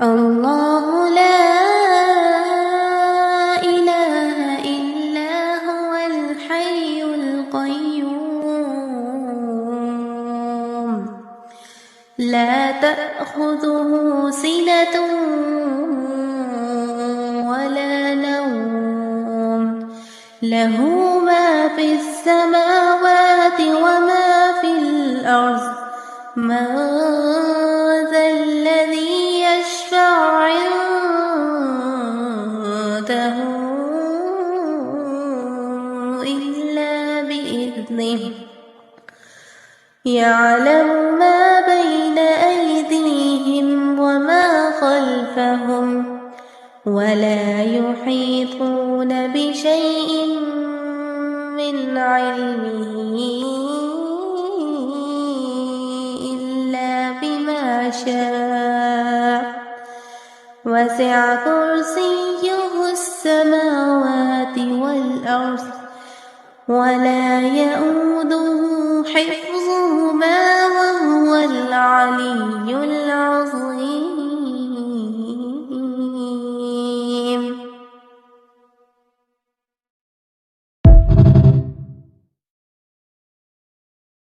الله لا إله إلا هو الحي القيوم لا تأخذه سنة ولا نوم له ما في السماوات وما في الأرض من ذا الذي يشفع عنده إلا بإذنه يعلم ما بين أيديهم وما خلفهم ولا يحيطون بشيء من علمه إلا بما شاء وسع كرسيه السماوات والأرض ولا يئوده حفظهما